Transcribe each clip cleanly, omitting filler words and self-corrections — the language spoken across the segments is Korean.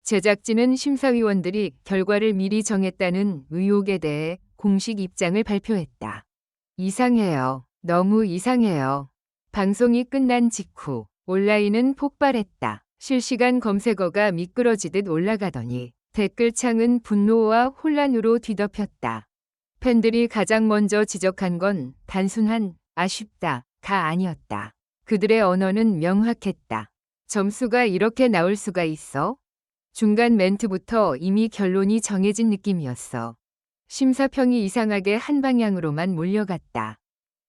제작진은 심사위원들이 결과를 미리 정했다는 의혹에 대해 공식 입장을 발표했다. 이상해요. 너무 이상해요. 방송이 끝난 직후 온라인은 폭발했다. 실시간 검색어가 미끄러지듯 올라가더니 댓글창은 분노와 혼란으로 뒤덮였다. 팬들이 가장 먼저 지적한 건 단순한 아쉽다가 아니었다. 그들의 언어는 명확했다. 점수가 이렇게 나올 수가 있어? 중간 멘트부터 이미 결론이 정해진 느낌이었어. 심사평이 이상하게 한 방향으로만 몰려갔다.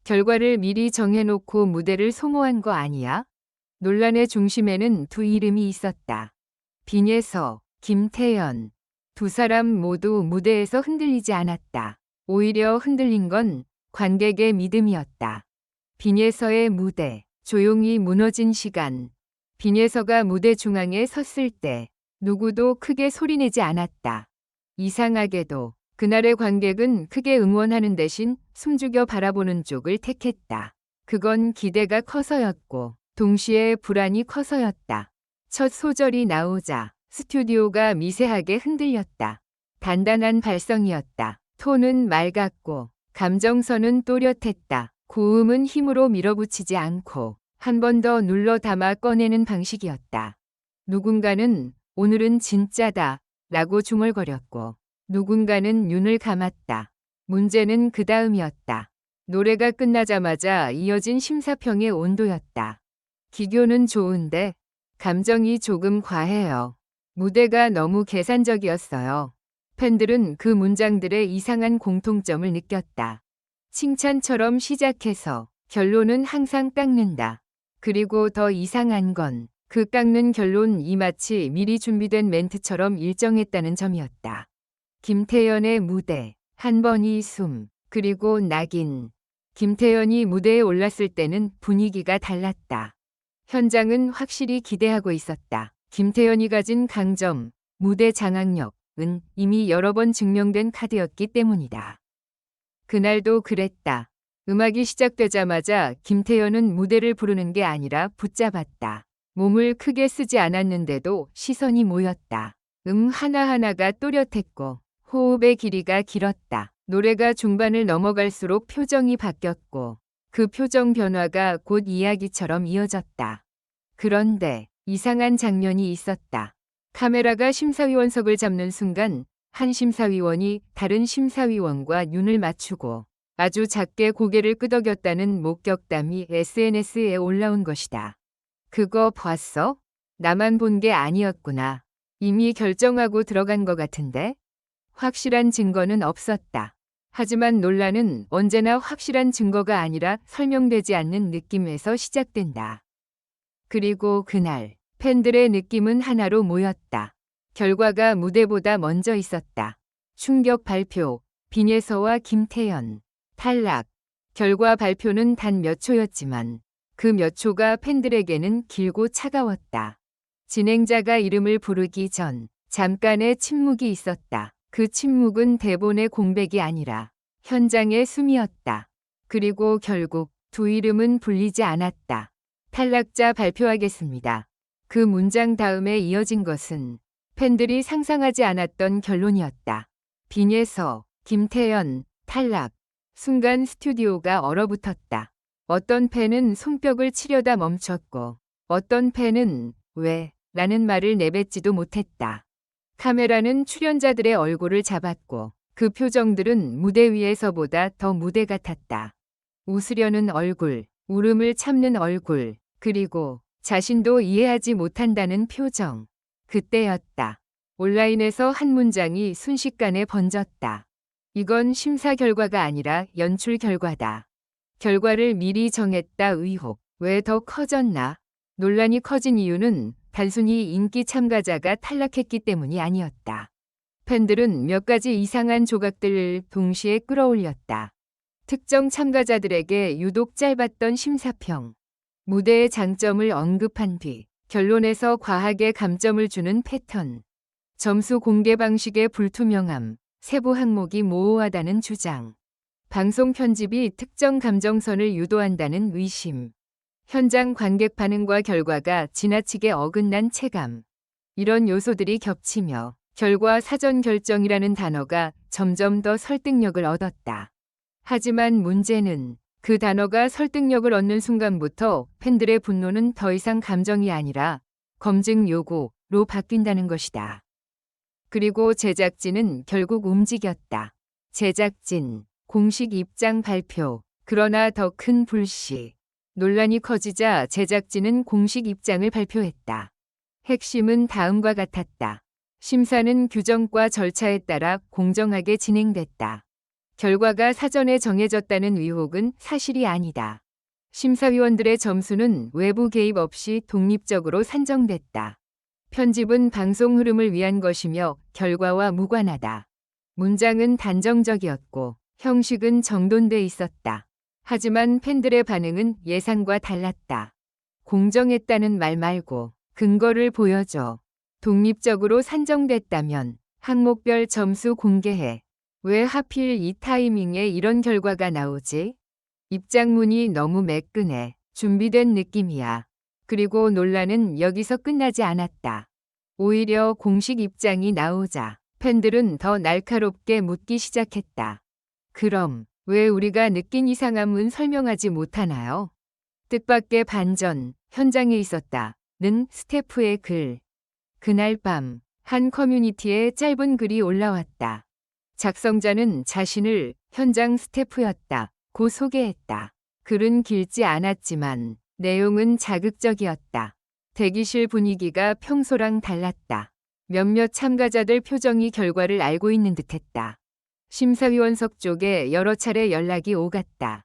결과를 미리 정해놓고 무대를 소모한 거 아니야? 논란의 중심에는 두 이름이 있었다. 빈예서, 김태연. 두 사람 모두 무대에서 흔들리지 않았다. 오히려 흔들린 건 관객의 믿음이었다. 빈예서의 무대, 조용히 무너진 시간. 빈예서가 무대 중앙에 섰을 때 누구도 크게 소리내지 않았다. 이상하게도 그날의 관객은 크게 응원하는 대신 숨죽여 바라보는 쪽을 택했다. 그건 기대가 커서였고 동시에 불안이 커서였다. 첫 소절이 나오자 스튜디오가 미세하게 흔들렸다. 단단한 발성이었다. 톤은 맑았고 감정선은 또렷했다. 고음은 힘으로 밀어붙이지 않고 한 번 더 눌러 담아 꺼내는 방식이었다. 누군가는 오늘은 진짜다 라고 중얼거렸고 누군가는 눈을 감았다. 문제는 그 다음이었다. 노래가 끝나자마자 이어진 심사평의 온도였다. 기교는 좋은데 감정이 조금 과해요. 무대가 너무 계산적이었어요. 팬들은 그 문장들의 이상한 공통점을 느꼈다. 칭찬처럼 시작해서 결론은 항상 깎는다. 그리고 더 이상한 건 그 깎는 결론이 마치 미리 준비된 멘트처럼 일정했다는 점이었다. 김태연의 무대, 한 번이 숨, 그리고 낙인. 김태연이 무대에 올랐을 때는 분위기가 달랐다. 현장은 확실히 기대하고 있었다. 김태연이 가진 강점, 무대 장악력은 이미 여러 번 증명된 카드였기 때문이다. 그날도 그랬다. 음악이 시작되자마자 김태연은 무대를 부르는 게 아니라 붙잡았다. 몸을 크게 쓰지 않았는데도 시선이 모였다. 하나하나가 또렷했고 호흡의 길이가 길었다. 노래가 중반을 넘어갈수록 표정이 바뀌었고 그 표정 변화가 곧 이야기처럼 이어졌다. 그런데 이상한 장면이 있었다. 카메라가 심사위원석을 잡는 순간 한 심사위원이 다른 심사위원과 눈을 맞추고 아주 작게 고개를 끄덕였다는 목격담이 SNS에 올라온 것이다. 그거 봤어? 나만 본 게 아니었구나. 이미 결정하고 들어간 것 같은데? 확실한 증거는 없었다. 하지만 논란은 언제나 확실한 증거가 아니라 설명되지 않는 느낌에서 시작된다. 그리고 그날 팬들의 느낌은 하나로 모였다. 결과가 무대보다 먼저 있었다. 충격 발표, 빈예서와 김태연, 탈락. 결과 발표는 단 몇 초였지만 그 몇 초가 팬들에게는 길고 차가웠다. 진행자가 이름을 부르기 전 잠깐의 침묵이 있었다. 그 침묵은 대본의 공백이 아니라 현장의 숨이었다. 그리고 결국 두 이름은 불리지 않았다. 탈락자 발표하겠습니다. 그 문장 다음에 이어진 것은 팬들이 상상하지 않았던 결론이었다. 빈예서, 김태연, 탈락. 순간 스튜디오가 얼어붙었다. 어떤 팬은 손뼉을 치려다 멈췄고 어떤 팬은 왜? 라는 말을 내뱉지도 못했다. 카메라는 출연자들의 얼굴을 잡았고 그 표정들은 무대 위에서보다 더 무대 같았다. 웃으려는 얼굴, 울음을 참는 얼굴, 그리고 자신도 이해하지 못한다는 표정. 그때였다. 온라인에서 한 문장이 순식간에 번졌다. 이건 심사 결과가 아니라 연출 결과다. 결과를 미리 정했다 의혹. 왜 더 커졌나? 논란이 커진 이유는 단순히 인기 참가자가 탈락했기 때문이 아니었다. 팬들은 몇 가지 이상한 조각들을 동시에 끌어올렸다. 특정 참가자들에게 유독 짧았던 심사평. 무대의 장점을 언급한 뒤 결론에서 과하게 감점을 주는 패턴. 점수 공개 방식의 불투명함. 세부 항목이 모호하다는 주장. 방송 편집이 특정 감정선을 유도한다는 의심. 현장 관객 반응과 결과가 지나치게 어긋난 체감. 이런 요소들이 겹치며 결과 사전 결정이라는 단어가 점점 더 설득력을 얻었다. 하지만 문제는 그 단어가 설득력을 얻는 순간부터 팬들의 분노는 더 이상 감정이 아니라 검증 요구로 바뀐다는 것이다. 그리고 제작진은 결국 움직였다. 제작진, 공식 입장 발표. 그러나 더 큰 불씨. 논란이 커지자 제작진은 공식 입장을 발표했다. 핵심은 다음과 같았다. 심사는 규정과 절차에 따라 공정하게 진행됐다. 결과가 사전에 정해졌다는 의혹은 사실이 아니다. 심사위원들의 점수는 외부 개입 없이 독립적으로 산정됐다. 편집은 방송 흐름을 위한 것이며 결과와 무관하다. 문장은 단정적이었고 형식은 정돈돼 있었다. 하지만 팬들의 반응은 예상과 달랐다. 공정했다는 말 말고 근거를 보여줘. 독립적으로 산정됐다면 항목별 점수 공개해. 왜 하필 이 타이밍에 이런 결과가 나오지? 입장문이 너무 매끈해. 준비된 느낌이야. 그리고 논란은 여기서 끝나지 않았다. 오히려 공식 입장이 나오자 팬들은 더 날카롭게 묻기 시작했다. 그럼 왜 우리가 느낀 이상함은 설명하지 못하나요? 뜻밖의 반전, 현장에 있었다는 스태프의 글. 그날 밤 한 커뮤니티에 짧은 글이 올라왔다. 작성자는 자신을 현장 스태프였다고 소개했다. 글은 길지 않았지만 내용은 자극적이었다. 대기실 분위기가 평소랑 달랐다. 몇몇 참가자들 표정이 결과를 알고 있는 듯했다. 심사위원석 쪽에 여러 차례 연락이 오갔다.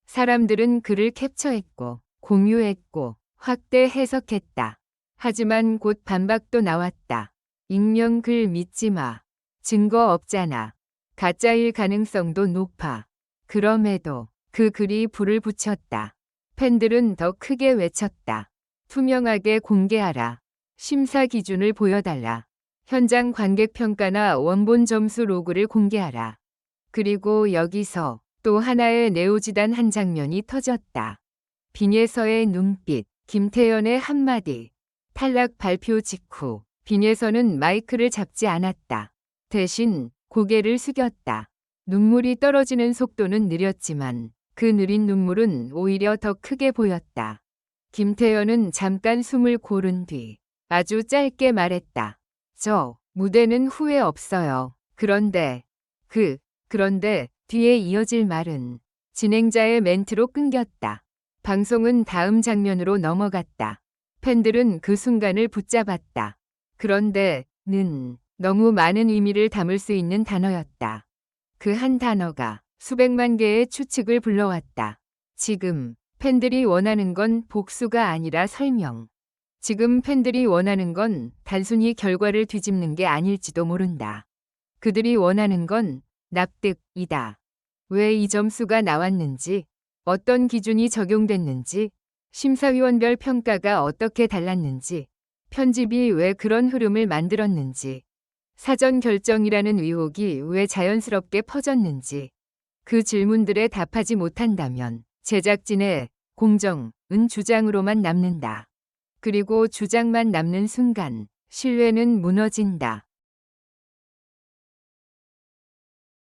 사람들은 글을 캡처했고 공유했고 확대 해석했다. 하지만 곧 반박도 나왔다. 익명 글 믿지 마. 증거 없잖아. 가짜일 가능성도 높아. 그럼에도 그 글이 불을 붙였다. 팬들은 더 크게 외쳤다. 투명하게 공개하라. 심사 기준을 보여달라. 현장 관객 평가나 원본 점수 로그를 공개하라. 그리고 여기서 또 하나의 네오지단 한 장면이 터졌다. 빈예서의 눈빛, 김태연의 한마디. 탈락 발표 직후 빈예서는 마이크를 잡지 않았다. 대신 고개를 숙였다. 눈물이 떨어지는 속도는 느렸지만 그 느린 눈물은 오히려 더 크게 보였다. 김태연은 잠깐 숨을 고른 뒤 아주 짧게 말했다. 저 무대는 후회 없어요. 그런데 뒤에 이어질 말은 진행자의 멘트로 끊겼다. 방송은 다음 장면으로 넘어갔다. 팬들은 그 순간을 붙잡았다. 그런데는 너무 많은 의미를 담을 수 있는 단어였다. 그 한 단어가 수백만 개의 추측을 불러왔다. 지금 팬들이 원하는 건 복수가 아니라 설명. 지금 팬들이 원하는 건 단순히 결과를 뒤집는 게 아닐지도 모른다. 그들이 원하는 건 납득이다. 왜 이 점수가 나왔는지, 어떤 기준이 적용됐는지, 심사위원별 평가가 어떻게 달랐는지, 편집이 왜 그런 흐름을 만들었는지, 사전 결정이라는 의혹이 왜 자연스럽게 퍼졌는지, 그 질문들에 답하지 못한다면 제작진의 공정은 주장으로만 남는다. 그리고 주장만 남는 순간 신뢰는 무너진다.